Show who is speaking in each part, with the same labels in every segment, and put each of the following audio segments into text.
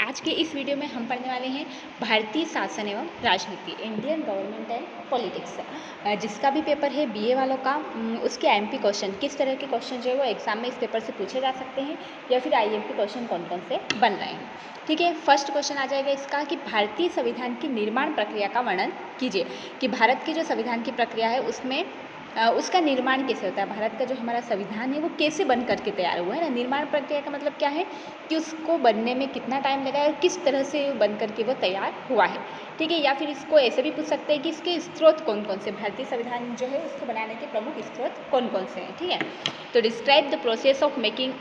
Speaker 1: आज के इस वीडियो में हम पढ़ने वाले हैं भारतीय शासन एवं राजनीति, इंडियन गवर्नमेंट एंड पॉलिटिक्स। जिसका भी पेपर है बीए वालों का, उसके आईएमपी क्वेश्चन, किस तरह के क्वेश्चन जो है वो एग्जाम में इस पेपर से पूछे जा सकते हैं या फिर आईएमपी क्वेश्चन कौन कौन से बन रहे हैं। ठीक है, फर्स्ट क्वेश्चन आ जाएगा इसका कि भारतीय संविधान की निर्माण प्रक्रिया का वर्णन कीजिए। कि भारत की जो संविधान की प्रक्रिया है उसमें उसका निर्माण कैसे होता है, भारत का जो हमारा संविधान है वो कैसे बन करके तैयार हुआ है ना। निर्माण प्रक्रिया का मतलब क्या है कि उसको बनने में कितना टाइम लगा है और किस तरह से बन करके वो तैयार हुआ है। ठीक है, या फिर इसको ऐसे भी पूछ सकते हैं कि इसके स्रोत कौन कौन से, भारतीय संविधान जो है उसको बनाने के प्रमुख स्रोत कौन कौन से हैं। ठीक है, तो describe the process of making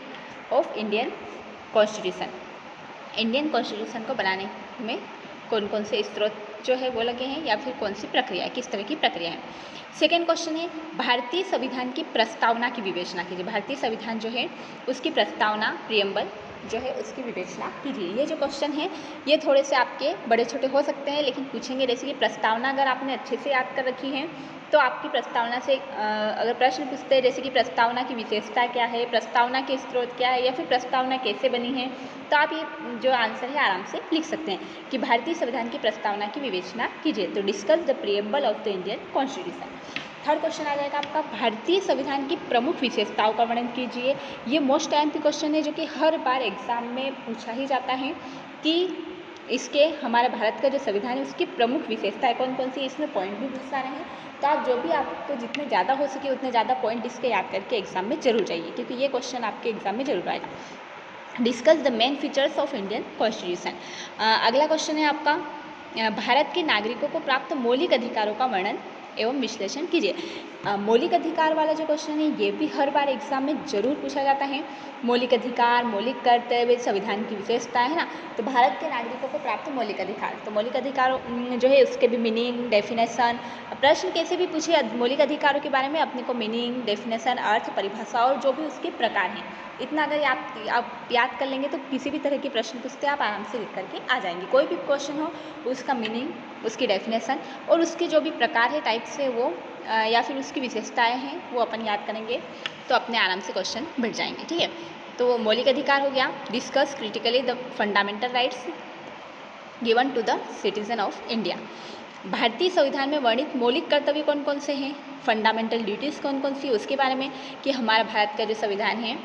Speaker 1: of Indian constitution. Indian constitution को बनाने में कौन कौन से स्रोत जो है वो लगे हैं या फिर कौन सी प्रक्रिया है, किस तरह की प्रक्रिया है। सेकेंड क्वेश्चन है भारतीय संविधान की प्रस्तावना की विवेचना कीजिए। भारतीय संविधान जो है उसकी प्रस्तावना, प्रियम्बल जो है उसकी विवेचना कीजिए। ये जो क्वेश्चन है ये थोड़े से आपके बड़े छोटे हो सकते हैं, लेकिन पूछेंगे जैसे कि प्रस्तावना अगर आपने अच्छे से याद कर रखी है तो आपकी प्रस्तावना से अगर प्रश्न पूछते हैं जैसे कि प्रस्तावना की विशेषता क्या है, प्रस्तावना के स्रोत क्या है या फिर प्रस्तावना कैसे बनी है, तो आप ये जो आंसर है आराम से लिख सकते हैं कि भारतीय संविधान की प्रस्तावना की विवेचना कीजिए। तो discuss the preamble of the Indian constitution. Third question आ जाएगा आपका भारतीय संविधान की प्रमुख विशेषताओं का वर्णन कीजिए। ये मोस्ट आईएमपी क्वेश्चन है जो कि हर बार एग्जाम में पूछा ही जाता है कि इसके हमारे भारत का जो संविधान है उसकी प्रमुख विशेषताएं कौन कौन सी है। इसमें पॉइंट भी बहुत सारे हैं, तो आप जो भी आपको जितने ज़्यादा हो सके उतने ज़्यादा पॉइंट इसके याद करके एग्जाम में जरूर जाइए, क्योंकि ये क्वेश्चन आपके एग्जाम में जरूर आएगा। Discuss the main features of Indian constitution. अगला क्वेश्चन है आपका भारत के नागरिकों को प्राप्त मौलिक अधिकारों का वर्णन एवं विश्लेषण कीजिए। मौलिक अधिकार वाला जो क्वेश्चन है ये भी हर बार एग्जाम में जरूर पूछा जाता है। मौलिक अधिकार, मौलिक कर्तव्य, संविधान की विशेषता है ना। तो भारत के नागरिकों को प्राप्त मौलिक अधिकार, तो मौलिक अधिकार जो है उसके भी मीनिंग, डेफिनेशन, प्रश्न कैसे भी पूछे मौलिक अधिकारों के बारे में अपने को मीनिंग, डेफिनेशन, अर्थ, परिभाषा और जो भी उसके प्रकार हैं, इतना अगर आप याद कर लेंगे तो किसी भी तरह के प्रश्न पूछते आप आराम से लिख करके आ जाएंगे। कोई भी क्वेश्चन हो उसका मीनिंग, उसकी डेफिनेशन और उसके जो भी प्रकार है टाइप से वो या फिर उसकी विशेषताएं हैं वो अपन याद करेंगे तो अपने आराम से क्वेश्चन बढ़ जाएंगे। ठीक है, तो मौलिक अधिकार हो गया। Discuss critically the fundamental rights given to the citizen of India. भारतीय संविधान में वर्णित मौलिक कर्तव्य कौन कौन से हैं, फंडामेंटल ड्यूटीज़ कौन कौन सी, उसके बारे में कि हमारा भारत का जो संविधान है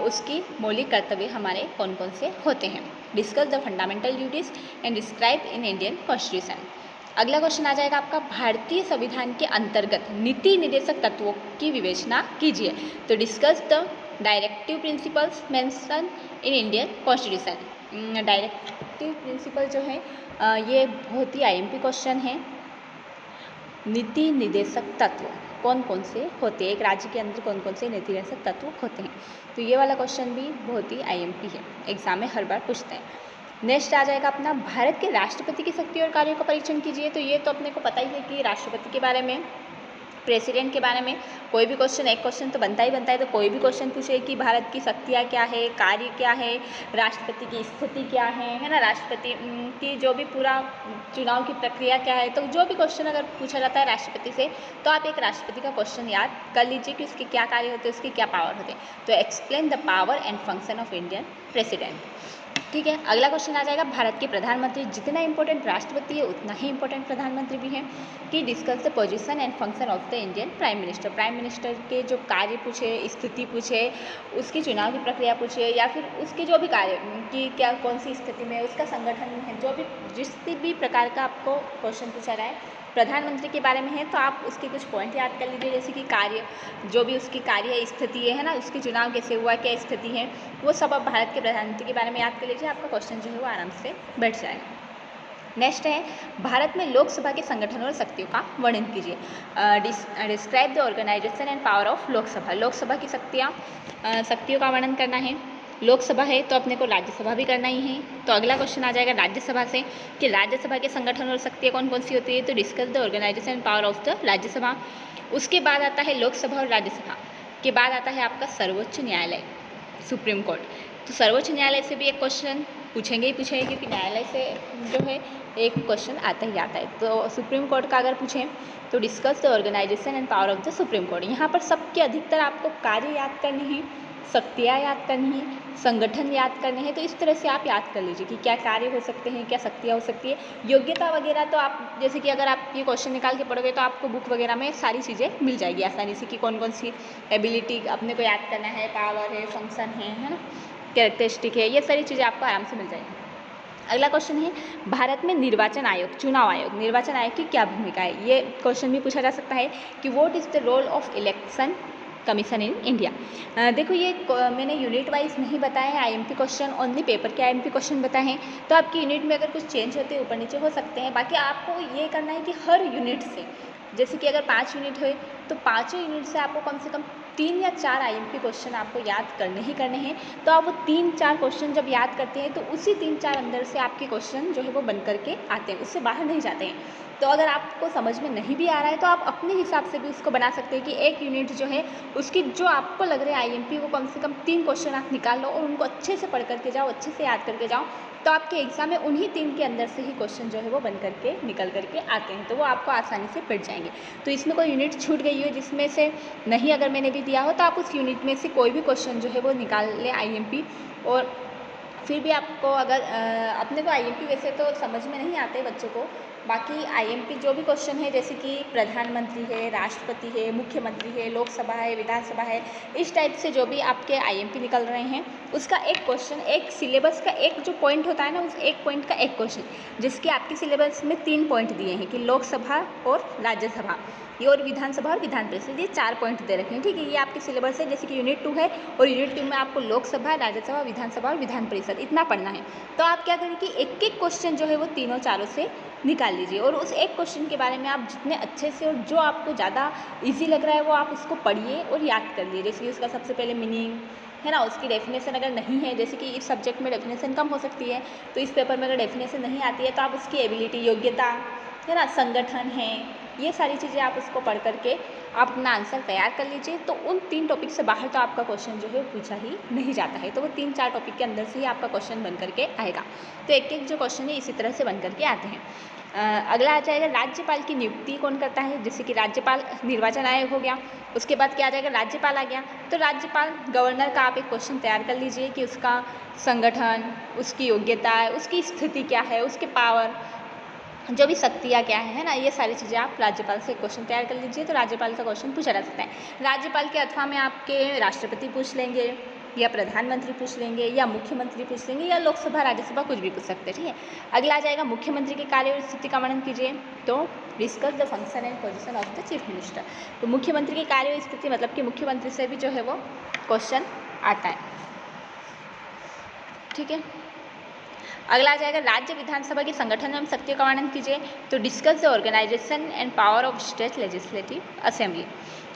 Speaker 1: उसकी मौलिक कर्तव्य हमारे कौन कौन से होते हैं। Discuss the fundamental duties and describe in Indian constitution. अगला क्वेश्चन आ जाएगा आपका भारतीय संविधान के अंतर्गत नीति निर्देशक तत्वों की विवेचना कीजिए। तो discuss the directive principles mention in Indian constitution. Directive principle जो है ये बहुत ही आईएमपी क्वेश्चन है। नीति निर्देशक तत्व कौन कौन से होते हैं, एक राज्य के अंदर कौन कौन से नीति निर्देशक तत्व होते हैं, तो ये वाला क्वेश्चन भी बहुत ही आईएमपी है, एग्जाम में हर बार पूछते हैं। नेक्स्ट आ जाएगा अपना भारत के राष्ट्रपति की शक्ति और कार्यों का परीक्षण कीजिए। तो ये तो अपने को पता ही है कि राष्ट्रपति के बारे में, प्रेसिडेंट के बारे में कोई भी क्वेश्चन, एक क्वेश्चन तो बनता ही बनता है। तो कोई भी क्वेश्चन पूछे कि भारत की शक्तियाँ क्या है, कार्य क्या है, राष्ट्रपति की स्थिति क्या है ना, राष्ट्रपति की जो भी पूरा चुनाव की प्रक्रिया क्या है, तो जो भी क्वेश्चन अगर पूछा जाता है राष्ट्रपति से तो आप एक राष्ट्रपति का क्वेश्चन याद कर लीजिए कि उसके क्या कार्य होते हैं, उसके क्या पावर होते हैं। तो explain the power and function of Indian president. ठीक है, अगला क्वेश्चन आ जाएगा भारत के प्रधानमंत्री जितना इंपॉर्टेंट राष्ट्रपति है उतना ही इंपॉर्टेंट प्रधानमंत्री भी है। कि discuss the position and function of the Indian prime minister. Prime minister के जो कार्य पूछे, स्थिति पूछे, उसकी चुनाव की प्रक्रिया पूछे या फिर उसके जो भी कार्य कि क्या कौन सी स्थिति में उसका संगठन है, जो भी जिस भी प्रकार का आपको क्वेश्चन पूछा रहा है प्रधानमंत्री के बारे में है तो आप उसके कुछ पॉइंट याद कर लीजिए, जैसे कि कार्य, जो भी उसकी कार्य है, स्थिति है ना, उसकी चुनाव कैसे हुआ, क्या स्थिति है, वो सब आप भारत के प्रधानमंत्री के बारे में याद कर लीजिए, आपका क्वेश्चन जो है वो आराम से बैठ जाएगा। नेक्स्ट है भारत में लोकसभा के संगठन और शक्तियों का वर्णन कीजिए। Describe the organisation and power of Lok Sabha. Lok Sabha की शक्तियों का वर्णन करना है। लोकसभा है तो अपने को राज्यसभा भी करना ही है। तो अगला क्वेश्चन आ जाएगा राज्यसभा से कि राज्यसभा के संगठन और शक्तियाँ कौन कौन सी होती है। तो discuss the organisation and power of the Rajya Sabha. उसके बाद आता है लोकसभा और राज्यसभा के बाद आता है आपका सर्वोच्च न्यायालय, सुप्रीम कोर्ट। तो सर्वोच्च न्यायालय से भी एक क्वेश्चन पूछेंगे ही पूछेंगे, क्योंकि न्यायालय से जो है एक क्वेश्चन आता ही आता है। तो सुप्रीम कोर्ट का अगर पूछें तो discuss the organisation and power of the supreme court. यहाँ पर सबके अधिकतर आपको कार्य याद करने हैं, शक्तियाँ याद करनी है, संगठन याद करने हैं। तो इस तरह से आप याद कर लीजिए कि क्या कार्य हो सकते हैं, क्या शक्तियाँ हो सकती है। योग्यता वगैरह तो आप जैसे कि अगर आप ये क्वेश्चन निकाल के पढ़ोगे तो आपको बुक वगैरह में सारी चीज़ें मिल जाएगी आसानी से कि कौन कौन सी एबिलिटी अपने को याद करना है, पावर है, फंक्शन है ना, कैरेक्टरिस्टिक है, ये सारी चीज़ें आपको आराम से मिल जाएगी। अगला क्वेश्चन है भारत में निर्वाचन आयोग, चुनाव आयोग, निर्वाचन आयोग की क्या भूमिका है। ये क्वेश्चन भी पूछा जा सकता है कि what is the role of election commission in India. देखो ये मैंने यूनिट वाइज नहीं बताया है, आईएमपी क्वेश्चन ओनली पेपर के आईएमपी क्वेश्चन बताए हैं। तो आपकी यूनिट में अगर कुछ चेंज होते हैं ऊपर नीचे हो सकते हैं। बाकी आपको ये करना है कि हर यूनिट से, जैसे कि अगर 5 यूनिट है तो पाँचों यूनिट से आपको कम से कम 3 या 4 आईएमपी क्वेश्चन आपको याद करने ही करने हैं। तो आप वो 3-4 क्वेश्चन जब याद करते हैं तो उसी 3-4 अंदर से आपके क्वेश्चन जो है वो बन करके आते हैं, उससे बाहर नहीं जाते हैं। तो अगर आपको समझ में नहीं भी आ रहा है तो आप अपने हिसाब से भी उसको बना सकते हैं कि एक यूनिट जो है उसकी जो आपको लग रहा है आईएमपी, वो कम से कम 3 क्वेश्चन आप निकाल लो और उनको अच्छे से पढ़ करके जाओ, अच्छे से याद करके जाओ। तो आपके एग्जाम में उन्हीं 3 के अंदर से ही क्वेश्चन जो है वो बन करके निकल करके आते हैं, तो वो आपको आसानी से पढ़ जाएंगे। तो इसमें कोई यूनिट छूट गई हो जिसमें से नहीं अगर मैंने भी दिया हो तो आप उस यूनिट में से कोई भी क्वेश्चन जो है वो निकाल लें आईएमपी। और फिर भी आपको अगर अपने को आईएमपी वैसे तो समझ में नहीं आते बच्चों को, बाकी आईएमपी जो भी क्वेश्चन है जैसे कि प्रधानमंत्री है, राष्ट्रपति है, मुख्यमंत्री है, लोकसभा है, विधानसभा है, इस टाइप से जो भी आपके आईएमपी निकल रहे हैं उसका एक क्वेश्चन, एक सिलेबस का एक जो पॉइंट होता है ना, उस एक पॉइंट का एक क्वेश्चन, जिसके आपके सिलेबस में 3 पॉइंट दिए हैं कि लोकसभा और राज्यसभा, ये और विधानसभा और विधान परिषद, ये 4 पॉइंट दे रखे हैं। ठीक है, ये आपके सिलेबस है। जैसे कि यूनिट 2 है और यूनिट 2 में आपको लोकसभा, राज्यसभा, विधानसभा और विधान परिषद इतना पढ़ना है। तो आप क्या करें कि एक एक क्वेश्चन जो है वो तीनों चारों से निकाल लीजिए और उस एक क्वेश्चन के बारे में आप जितने अच्छे से और जो आपको ज़्यादा इजी लग रहा है वो आप उसको पढ़िए और याद कर लीजिए। जैसे कि उसका सबसे पहले मीनिंग है ना, उसकी डेफिनेशन अगर नहीं है, जैसे कि इस सब्जेक्ट में डेफिनेशन कम हो सकती है तो इस पेपर में अगर डेफिनेशन नहीं आती है तो आप उसकी एबिलिटी, योग्यता है ना, संगठन है, ये सारी चीज़ें आप उसको पढ़ करके आप अपना आंसर तैयार कर लीजिए। तो उन 3 टॉपिक से बाहर तो आपका क्वेश्चन जो है वो पूछा ही नहीं जाता है। तो वो 3-4 टॉपिक के अंदर से ही आपका क्वेश्चन बन करके आएगा। तो एक एक जो क्वेश्चन है इसी तरह से बन करके आते हैं। अगला आ जाएगा राज्यपाल की नियुक्ति कौन करता है। जैसे कि राज्यपाल निर्वाचन आयोग हो गया, उसके बाद क्या आ जाएगा, राज्यपाल आ गया। तो राज्यपाल गवर्नर का आप एक क्वेश्चन तैयार कर लीजिए कि उसका संगठन, उसकी योग्यता, उसकी स्थिति क्या है, उसके पावर, जो भी शक्तियाँ क्या है ना, ये सारी चीज़ें आप राज्यपाल से क्वेश्चन तैयार कर लीजिए। तो राज्यपाल का क्वेश्चन पूछा जा सकता है। राज्यपाल के अथवा में आपके राष्ट्रपति पूछ लेंगे या प्रधानमंत्री पूछ लेंगे या मुख्यमंत्री पूछ लेंगे या लोकसभा, राज्यसभा, कुछ भी पूछ सकते हैं। ठीक है, अगला आ जाएगा मुख्यमंत्री के कार्य और स्थिति का वर्णन कीजिए। तो discuss the function and position of the chief minister. तो मुख्यमंत्री के कार्य और स्थिति मतलब कि मुख्यमंत्री से भी जो है वो क्वेश्चन आता है। ठीक है, अगला आ जाएगा राज्य विधानसभा के संगठन एवं शक्तियों का वर्णन कीजिए। तो discuss the organisation and power of state legislative assembly.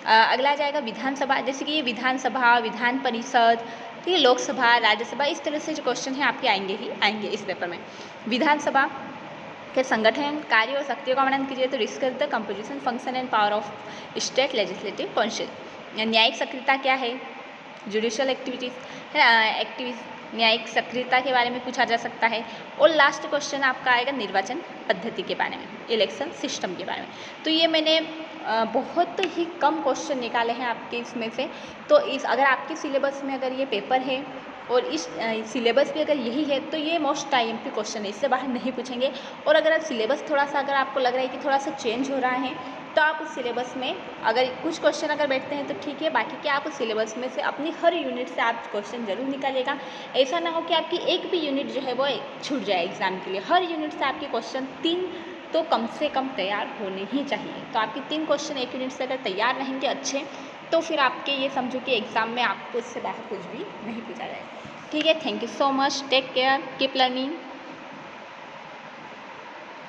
Speaker 1: अगला आ जाएगा विधानसभा, जैसे कि ये विधानसभा, विधान परिषद, ठीक है, लोकसभा, राज्यसभा, इस तरह से जो क्वेश्चन हैं आपके आएंगे ही आएंगे इस पेपर में। विधानसभा के संगठन, कार्य और शक्तियों का वर्णन कीजिए। तो discuss the composition, function and power of state legislative council. न्यायिक सक्रियता क्या है, जुडिशियल एक्टिविटीज़ है, न्यायिक सक्रियता के बारे में पूछा जा सकता है। और लास्ट क्वेश्चन आपका आएगा निर्वाचन पद्धति के बारे में, इलेक्शन सिस्टम के बारे में। तो ये मैंने बहुत ही कम क्वेश्चन निकाले हैं आपके इसमें से। तो इस अगर आपके सिलेबस में अगर ये पेपर है और इस सिलेबस भी अगर यही है तो ये मोस्ट आईएमपी क्वेश्चन है, इससे बाहर नहीं पूछेंगे। और अगर सिलेबस थोड़ा सा अगर आपको लग रहा है कि थोड़ा सा चेंज हो रहा है तो आप उस सिलेबस में अगर कुछ क्वेश्चन अगर बैठते हैं तो ठीक है, बाकी क्या आप उस सिलेबस में से अपनी हर यूनिट से आप क्वेश्चन जरूर निकालिएगा। ऐसा ना हो कि आपकी एक भी यूनिट जो है वो छूट जाए एग्ज़ाम के लिए। हर यूनिट से आपके क्वेश्चन 3 तो कम से कम तैयार होने ही चाहिए। तो आपके 3 क्वेश्चन एक यूनिट से अगर तैयार रहेंगे अच्छे, तो फिर आपके ये समझो कि एग्ज़ाम में आपको इससे बाहर कुछ भी नहीं पूछा जाएगा। ठीक है, thank you so much, take care, keep learning.